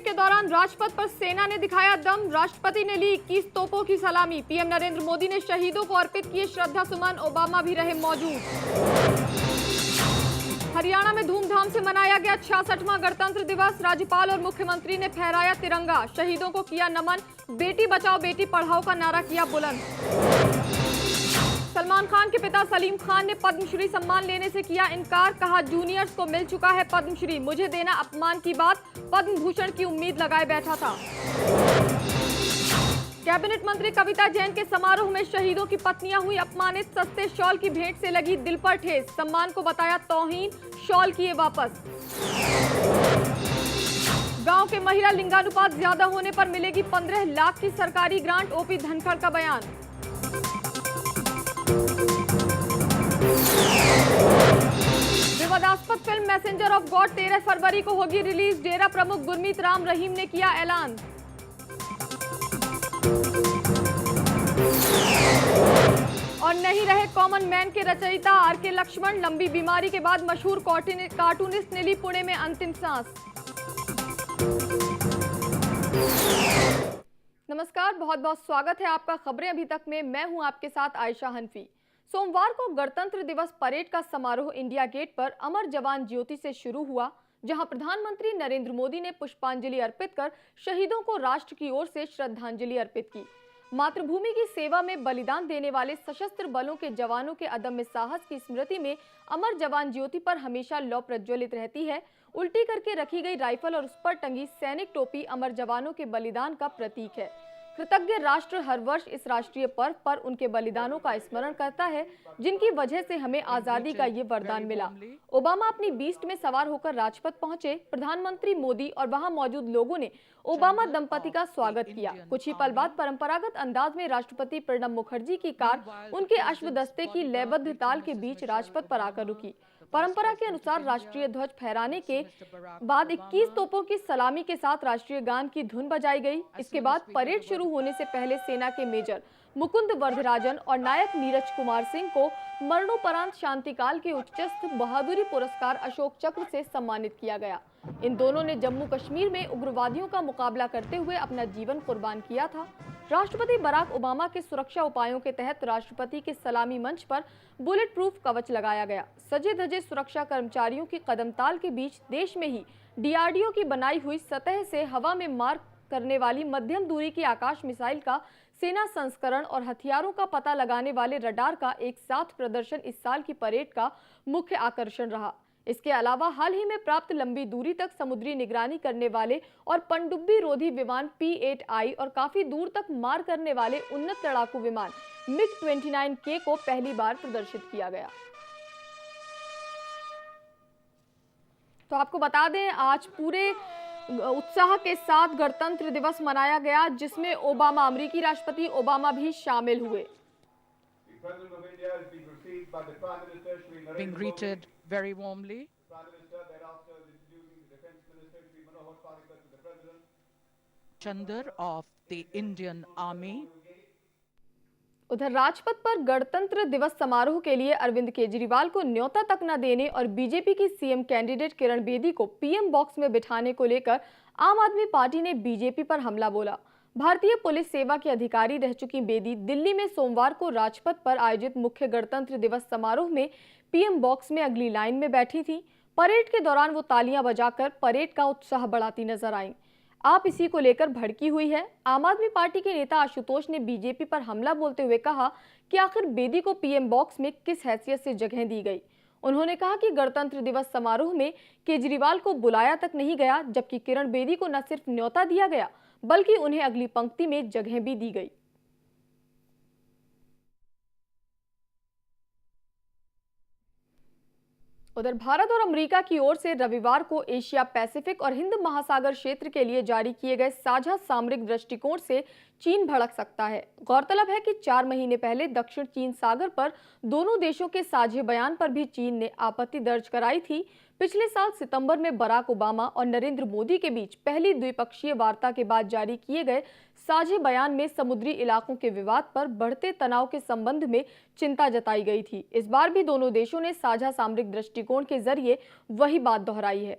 के दौरान राजपथ पर सेना ने दिखाया दम। राष्ट्रपति ने ली 21 तोपों की सलामी। पीएम नरेंद्र मोदी ने शहीदों को अर्पित किए श्रद्धा सुमन। ओबामा भी रहे मौजूद। हरियाणा में धूमधाम से मनाया गया 66वां गणतंत्र दिवस। राज्यपाल और मुख्यमंत्री ने फहराया तिरंगा। शहीदों को किया नमन। बेटी बचाओ बेटी पढ़ाओ का नारा किया बुलंद। सलमान खान के पिता सलीम खान ने पद्मश्री सम्मान लेने से किया इनकार। कहा, जूनियर्स को मिल चुका है पद्मश्री, मुझे देना अपमान की बात। पद्म भूषण की उम्मीद लगाए बैठा था। कैबिनेट मंत्री कविता जैन के समारोह में शहीदों की पत्नियां हुई अपमानित। सस्ते शॉल की भेंट से लगी दिल पर ठेस। सम्मान को बताया तौहीन, शॉल किए वापस। गांव के महिला लिंगानुपात ज्यादा होने पर मिलेगी 15 लाख की सरकारी ग्रांट। ओपी धनखड़ का बयान। विवादास्पद फिल्म मैसेंजर ऑफ गॉड 13 फरवरी को होगी रिलीज। डेरा प्रमुख गुरमीत राम रहीम ने किया ऐलान। और नहीं रहे कॉमन मैन के रचयिता आर.के. लक्ष्मण। लंबी बीमारी के बाद मशहूर कार्टूनिस्ट ने ली पुणे में अंतिम सांस। नमस्कार, बहुत बहुत स्वागत है आपका खबरें अभी तक में। मैं हूं आपके साथ आयशा हनफी। सोमवार को गणतंत्र दिवस परेड का समारोह इंडिया गेट पर अमर जवान ज्योति से शुरू हुआ, जहां प्रधानमंत्री नरेंद्र मोदी ने पुष्पांजलि अर्पित कर शहीदों को राष्ट्र की ओर से श्रद्धांजलि अर्पित की। मातृभूमि की सेवा में बलिदान देने वाले सशस्त्र बलों के जवानों के अदम्य साहस की स्मृति में अमर जवान ज्योति पर हमेशा लौ प्रज्वलित रहती है। उल्टी करके रखी गई राइफल और उस पर टंगी सैनिक टोपी अमर जवानों के बलिदान का प्रतीक है। कृतज्ञ राष्ट्र हर वर्ष इस राष्ट्रीय पर्व पर उनके बलिदानों का स्मरण करता है, जिनकी वजह से हमें आजादी का ये वरदान मिला। ओबामा अपनी बीस्ट में सवार होकर राजपथ पहुंचे। प्रधानमंत्री मोदी और वहां मौजूद लोगों ने ओबामा दंपति का स्वागत किया। कुछ ही पल बाद परंपरागत अंदाज में राष्ट्रपति प्रणब मुखर्जी की कार उनके अश्वदस्ते की लयबद्ध ताल के बीच राजपथ पर आकर रुकी। परंपरा के अनुसार राष्ट्रीय ध्वज फहराने के बाद 21 तोपों की सलामी के साथ राष्ट्रीय गान की धुन बजाई गई। इसके बाद परेड शुरू होने से पहले सेना के मेजर मुकुंद वर्धराजन और नायक नीरज कुमार सिंह को मरणोपरांत शांतिकाल के उच्चस्थ बहादुरी पुरस्कार अशोक चक्र से सम्मानित किया गया। इन दोनों ने जम्मू कश्मीर में उग्रवादियों का मुकाबला करते हुए अपना जीवन कुर्बान किया था। राष्ट्रपति बराक ओबामा के सुरक्षा उपायों के तहत राष्ट्रपति के सलामी मंच पर बुलेट प्रूफ कवच लगाया गया। सजे धजे सुरक्षा कर्मचारियों की कदमताल के बीच देश में ही डीआरडीओ की बनाई हुई सतह से हवा में मार करने वाली मध्यम दूरी की आकाश मिसाइल का सेना संस्करण और हथियारों का पता लगाने वाले रडार का एक साथ प्रदर्शन इस साल की परेड का मुख्य आकर्षण रहा। इसके अलावा हाल ही में प्राप्त लंबी दूरी तक समुद्री निगरानी करने वाले और पनडुब्बी रोधी विमान P-8I और काफी दूर तक मार करने वाले उन्नत लड़ाकू विमान MiG-29K को पहली बार प्रदर्शित किया गया। तो आपको बता दें, आज पूरे उत्साह के साथ गणतंत्र दिवस मनाया गया, जिसमें ओबामा, अमेरिकी राष्ट्रपति ओबामा भी शामिल हुए। Being greeted very warmly. Chandar of the Indian Army. उधर राजपथ पर गणतंत्र दिवस समारोह के लिए अरविंद केजरीवाल को न्योता तक न देने और बीजेपी की सीएम कैंडिडेट किरण बेदी को पीएम बॉक्स में बिठाने को लेकर आम आदमी पार्टी ने बीजेपी पर हमला बोला। भारतीय पुलिस सेवा की अधिकारी रह चुकी बेदी दिल्ली में सोमवार को राजपथ पर आयोजित मुख्य गणतंत्र दिवस समारोह में पीएम बॉक्स में अगली लाइन में बैठी थी। परेड के दौरान वो तालियां बजाकर परेड का उत्साह बढ़ाती नजर आईं। आप इसी को लेकर भड़की हुई है। आम आदमी पार्टी के नेता आशुतोष ने बीजेपी पर हमला बोलते हुए कहा कि आखिर बेदी को पीएम बॉक्स में किस हैसियत से जगह दी गई। उन्होंने कहा कि गणतंत्र दिवस समारोह में केजरीवाल को बुलाया तक नहीं गया, जबकि किरण बेदी को न सिर्फ न्योता दिया गया बल्कि उन्हें अगली पंक्ति में जगह भी दी गई। उधर भारत और अमेरिका की ओर से रविवार को एशिया पैसिफिक और हिंद महासागर क्षेत्र के लिए जारी किए गए साझा सामरिक दृष्टिकोण से चीन भड़क सकता है। गौरतलब है कि 4 महीने पहले दक्षिण चीन सागर पर दोनों देशों के साझे बयान पर भी चीन ने आपत्ति दर्ज कराई थी। पिछले साल सितंबर में बराक ओबामा और नरेंद्र मोदी के बीच पहली द्विपक्षीय वार्ता के बाद जारी किए गए साझे बयान में समुद्री इलाकों के विवाद पर बढ़ते तनाव के संबंध में चिंता जताई गई थी। इस बार भी दोनों देशों ने साझा सामरिक दृष्टिकोण के जरिए वही बात दोहराई है।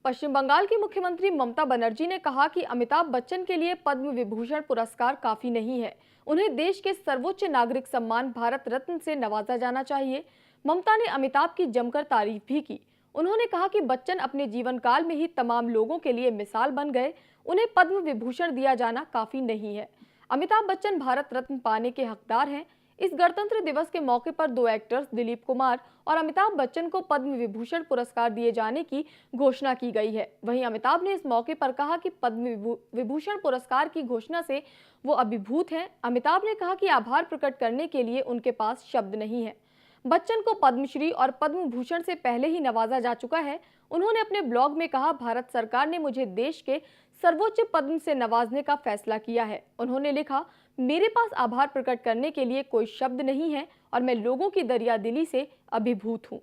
पश्चिम बंगाल की मुख्यमंत्री ममता बनर्जी ने कहा कि अमिताभ बच्चन के लिए पद्म विभूषण पुरस्कार काफी नहीं है, उन्हें देश के सर्वोच्च नागरिक सम्मान भारत रत्न से नवाजा जाना चाहिए। ममता ने अमिताभ की जमकर तारीफ भी की। उन्होंने कहा कि बच्चन अपने जीवन काल में ही तमाम लोगों के लिए मिसाल बन गए, उन्हें पद्म विभूषण दिया जाना काफी नहीं है। अमिताभ बच्चन भारत रत्न पाने के हकदार हैं। इस गणतंत्र दिवस के मौके पर दो एक्टर्स दिलीप कुमार और अमिताभ बच्चन को पद्म विभूषण पुरस्कार दिए जाने की घोषणा की गई है। वहीं अमिताभ ने इस मौके पर कहा कि पद्म विभूषण पुरस्कार की घोषणा से वो अभिभूत हैं। अमिताभ ने कहा कि आभार प्रकट करने के लिए उनके पास शब्द नहीं है। बच्चन को पद्मश्री और पद्म भूषण से पहले ही नवाजा जा चुका है। उन्होंने अपने ब्लॉग में कहा, भारत सरकार ने मुझे देश के सर्वोच्च पद्म से नवाजने का फैसला किया है। उन्होंने लिखा, मेरे पास आभार प्रकट करने के लिए कोई शब्द नहीं है और मैं लोगों की दरियादिली से अभिभूत हूं।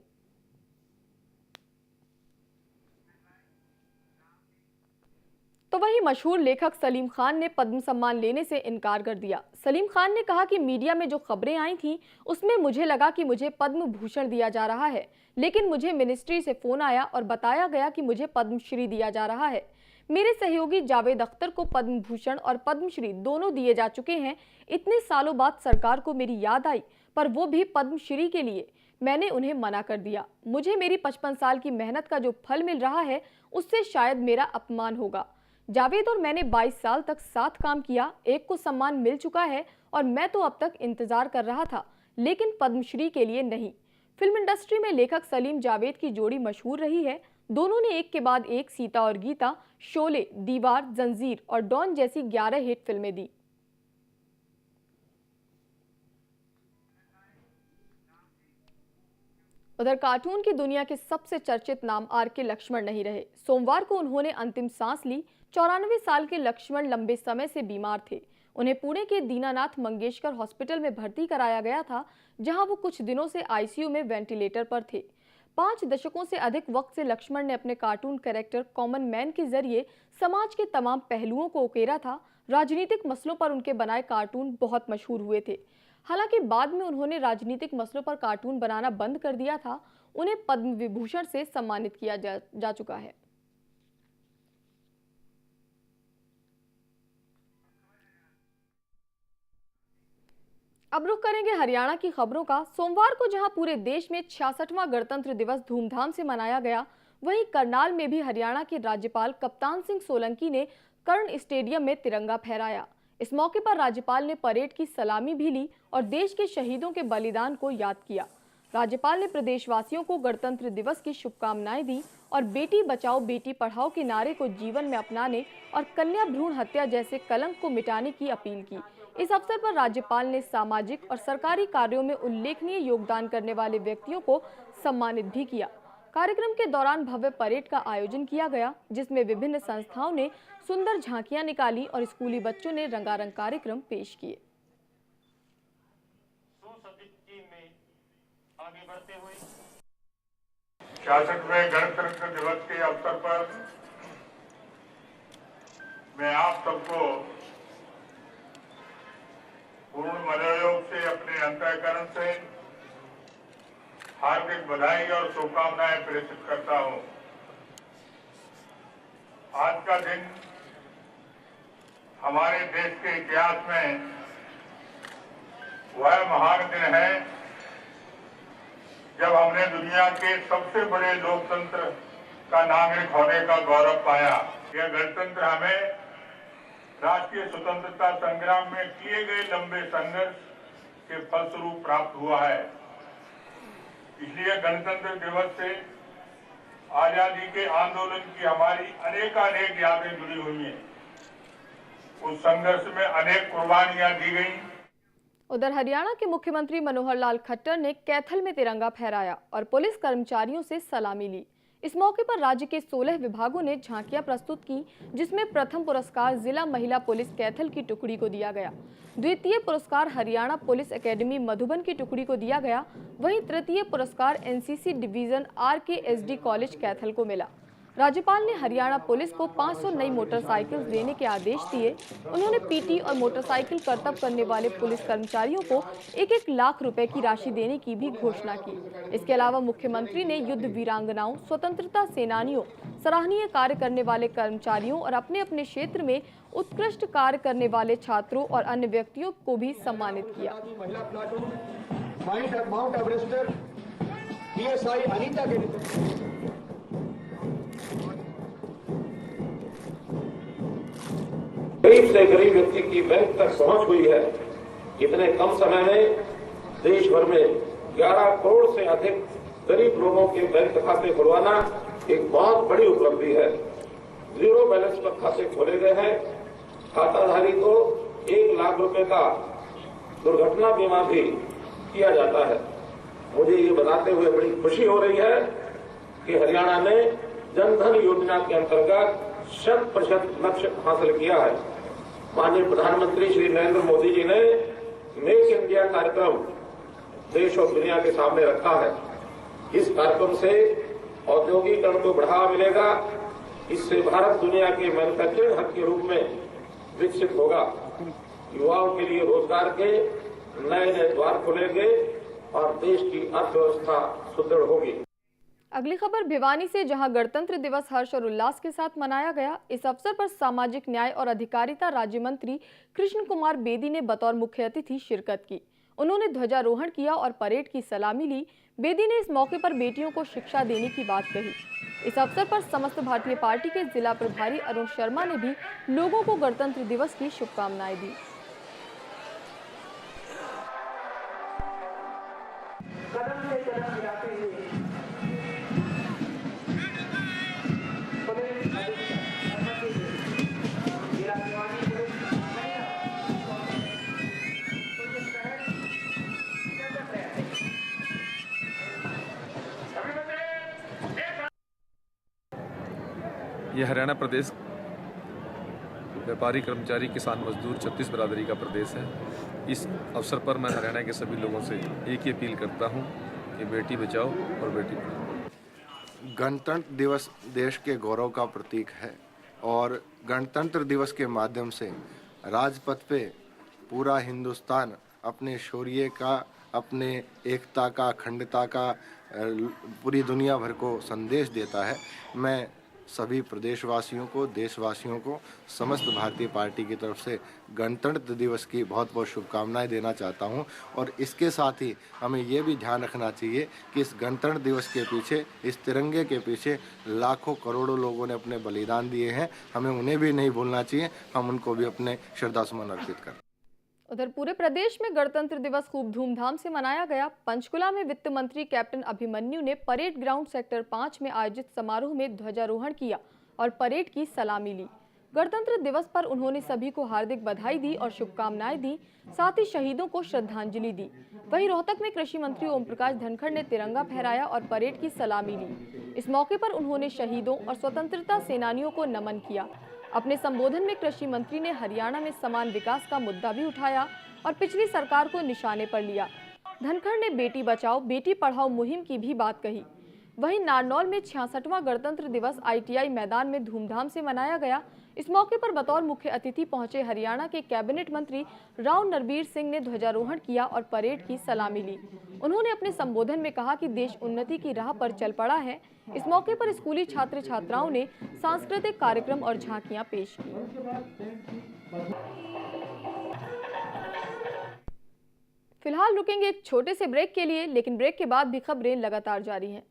तो वहीं मशहूर लेखक सलीम खान ने पद्म सम्मान लेने से इनकार कर दिया। सलीम खान ने कहा कि मीडिया में जो खबरें आई थीं, उसमें मुझे लगा कि मुझे पद्म भूषण दिया जा रहा है, लेकिन मुझे मिनिस्ट्री से फोन आया और बताया गया कि मुझे पद्मश्री दिया जा रहा है। मेरे सहयोगी जावेद अख्तर को पद्म भूषण और पद्मश्री दोनों दिए जा चुके हैं। इतने सालों बाद सरकार को मेरी याद आई, पर वो भी पद्मश्री के लिए। मैंने उन्हें मना कर दिया। मुझे मेरी 55 साल की मेहनत का जो फल मिल रहा है, उससे शायद मेरा अपमान होगा। जावेद और मैंने 22 साल तक साथ काम किया, एक को सम्मान मिल चुका है और मैं तो अब तक इंतजार कर रहा था, लेकिन पद्मश्री के लिए नहीं। फिल्म इंडस्ट्री में लेखक सलीम जावेद की जोड़ी मशहूर रही है। दोनों ने एक के बाद एक सीता और गीता, शोले, दीवार, जंजीर और डॉन जैसी 11 हिट फिल्में दी। उधर कार्टून की दुनिया के सबसे चर्चित नाम आर.के. लक्ष्मण नहीं रहे। सोमवार को उन्होंने अंतिम सांस ली। 94 साल के लक्ष्मण लंबे समय से बीमार थे। उन्हें पुणे के दीनानाथ मंगेशकर हॉस्पिटल में भर्ती कराया गया था, जहां वो कुछ दिनों से आईसीयू में वेंटिलेटर पर थे। 5 दशकों से अधिक वक्त से लक्ष्मण ने अपने कार्टून कैरेक्टर कॉमन मैन के जरिए समाज के तमाम पहलुओं को उकेरा था। राजनीतिक मसलों पर उनके बनाए कार्टून बहुत मशहूर हुए थे। हालांकि बाद में उन्होंने राजनीतिक मसलों पर कार्टून बनाना बंद कर दिया था। उन्हें पद्म विभूषण से सम्मानित किया जा चुका है। अब रुख करेंगे हरियाणा की खबरों का। सोमवार को जहां पूरे देश में 66वां गणतंत्र दिवस धूमधाम से मनाया गया, वहीं करनाल में भी हरियाणा के राज्यपाल कप्तान सिंह सोलंकी ने कर्ण स्टेडियम में तिरंगा फहराया। इस मौके पर राज्यपाल ने परेड की सलामी भी ली और देश के शहीदों के बलिदान को याद किया। राज्यपाल ने प्रदेशवासियों को गणतंत्र दिवस की शुभकामनाएं दी और बेटी बचाओ बेटी पढ़ाओ के नारे को जीवन में अपनाने और कन्या भ्रूण हत्या जैसे कलंक को मिटाने की अपील की। इस अवसर पर राज्यपाल ने सामाजिक और सरकारी कार्यों में उल्लेखनीय योगदान करने वाले व्यक्तियों को सम्मानित भी किया। कार्यक्रम के दौरान भव्य परेड का आयोजन किया गया, जिसमें विभिन्न संस्थाओं ने सुंदर झांकियां निकाली और स्कूली बच्चों ने रंगारंग कार्यक्रम पेश किए। आगे बढ़ते हुए 66वें गणतंत्र दिवस के अवसर पर मैं आप सबको पूर्ण मनोयोग से अपने अंतःकरण से हार्दिक बधाई और शुभकामनाएं प्रेषित करता हूं। आज का दिन हमारे देश के इतिहास में वह महान दिन है जब हमने दुनिया के सबसे बड़े लोकतंत्र का नागरिक होने का गौरव पाया। यह गणतंत्र हमें राष्ट्रीय स्वतंत्रता संग्राम में किए गए लंबे संघर्ष के फलस्वरूप प्राप्त हुआ है। इसलिए गणतंत्र दिवस से आजादी के आंदोलन की हमारी अनेकानेक यादें जुड़ी हुई हैं। उस संघर्ष में अनेक कुर्बानियां दी गई। उधर हरियाणा के मुख्यमंत्री मनोहर लाल खट्टर ने कैथल में तिरंगा फहराया और पुलिस कर्मचारियों से सलामी ली। इस मौके पर राज्य के 16 विभागों ने झांकियां प्रस्तुत की, जिसमें प्रथम पुरस्कार जिला महिला पुलिस कैथल की टुकड़ी को दिया गया। द्वितीय पुरस्कार हरियाणा पुलिस एकेडमी मधुबन की टुकड़ी को दिया गया। वहीं तृतीय पुरस्कार NCC division RKSD college Kaithal को मिला। राज्यपाल ने हरियाणा पुलिस को 500 नई मोटरसाइकिल देने के आदेश दिए। उन्होंने पीटी और मोटरसाइकिल करतब करने वाले पुलिस कर्मचारियों को 1-1 लाख रुपए की राशि देने की भी घोषणा की। इसके अलावा मुख्यमंत्री ने युद्ध वीरांगनाओं, स्वतंत्रता सेनानियों, सराहनीय कार्य करने वाले कर्मचारियों और अपने अपने क्षेत्र में उत्कृष्ट कार्य करने वाले छात्रों और अन्य व्यक्तियों को भी सम्मानित किया। माउंट एवरेस्टर पीएसआई अनीता के गरीब से गरीब व्यक्ति की बैंक तक पहुंच हुई है। इतने कम समय में देश भर में 11 करोड़ से अधिक गरीब लोगों के बैंक खाते खुलवाना एक बहुत बड़ी उपलब्धि है। जीरो बैलेंस पर खाते खोले गए हैं। खाताधारी को 1 लाख रुपए का दुर्घटना बीमा भी किया जाता है। मुझे ये बताते हुए बड़ी खुशी हो रही है कि हरियाणा ने जनधन योजना के अंतर्गत 100% लक्ष्य हासिल किया है। माननीय प्रधानमंत्री श्री नरेंद्र मोदी जी ने मेक इंडिया कार्यक्रम देश और दुनिया के सामने रखा है। इस कार्यक्रम से औद्योगिकरण को बढ़ावा मिलेगा। इससे भारत दुनिया के मैन्युफैक्चरिंग हब के रूप में विकसित होगा। युवाओं के लिए रोजगार के नए नए द्वार खुलेंगे और देश की अर्थव्यवस्था सुदृढ़ होगी। अगली खबर भिवानी से, जहां गणतंत्र दिवस हर्ष और उल्लास के साथ मनाया गया। इस अवसर पर सामाजिक न्याय और अधिकारिता राज्य मंत्री कृष्ण कुमार बेदी ने बतौर मुख्य अतिथि शिरकत की। उन्होंने ध्वजारोहण किया और परेड की सलामी ली। बेदी ने इस मौके पर बेटियों को शिक्षा देने की बात कही। इस अवसर पर समस्त भारतीय पार्टी के जिला प्रभारी अरुण शर्मा ने भी लोगों को गणतंत्र दिवस की शुभकामनाएं दी। ये हरियाणा प्रदेश व्यापारी, कर्मचारी, किसान, मजदूर, छत्तीस बिरादरी का प्रदेश है। इस अवसर पर मैं हरियाणा के सभी लोगों से एक ही अपील करता हूँ कि बेटी बचाओ और बेटी पढ़ाओ। गणतंत्र दिवस देश के गौरव का प्रतीक है और गणतंत्र दिवस के माध्यम से राजपथ पे पूरा हिंदुस्तान अपने शौर्य का, अपने एकता का, अखंडता का पूरी दुनिया भर को संदेश देता है। मैं सभी प्रदेशवासियों को, देशवासियों को, समस्त भारतीय पार्टी की तरफ से गणतंत्र दिवस की बहुत बहुत शुभकामनाएं देना चाहता हूं। और इसके साथ ही हमें ये भी ध्यान रखना चाहिए कि इस गणतंत्र दिवस के पीछे, इस तिरंगे के पीछे लाखों करोड़ों लोगों ने अपने बलिदान दिए हैं। हमें उन्हें भी नहीं भूलना चाहिए। हम उनको भी अपने श्रद्धासुमन अर्पित करें। उधर पूरे प्रदेश में गणतंत्र दिवस खूब धूमधाम से मनाया गया। पंचकुला में वित्त मंत्री कैप्टन अभिमन्यु ने परेड ग्राउंड सेक्टर 5 में आयोजित समारोह में ध्वजारोहण किया और परेड की सलामी ली। गणतंत्र दिवस पर उन्होंने सभी को हार्दिक बधाई दी और शुभकामनाएं दी, साथ ही शहीदों को श्रद्धांजलि दी। वहीं रोहतक में कृषि मंत्री ओम प्रकाश धनखड़ ने तिरंगा फहराया और परेड की सलामी ली। इस मौके पर उन्होंने शहीदों और स्वतंत्रता सेनानियों को नमन किया। अपने संबोधन में कृषि मंत्री ने हरियाणा में समान विकास का मुद्दा भी उठाया और पिछली सरकार को निशाने पर लिया। धनखड़ ने बेटी बचाओ बेटी पढ़ाओ मुहिम की भी बात कही। वहीं नारनौल में 66वां गणतंत्र दिवस ITI मैदान में धूमधाम से मनाया गया। इस मौके पर बतौर मुख्य अतिथि पहुंचे हरियाणा के कैबिनेट मंत्री राव नरबीर सिंह ने ध्वजारोहण किया और परेड की सलामी ली। उन्होंने अपने संबोधन में कहा कि देश उन्नति की राह पर चल पड़ा है। इस मौके पर स्कूली छात्र छात्राओं ने सांस्कृतिक कार्यक्रम और झांकियां पेश की। फिलहाल रुकेंगे एक छोटे से ब्रेक के लिए, लेकिन ब्रेक के बाद भी खबरें लगातार जारी हैं।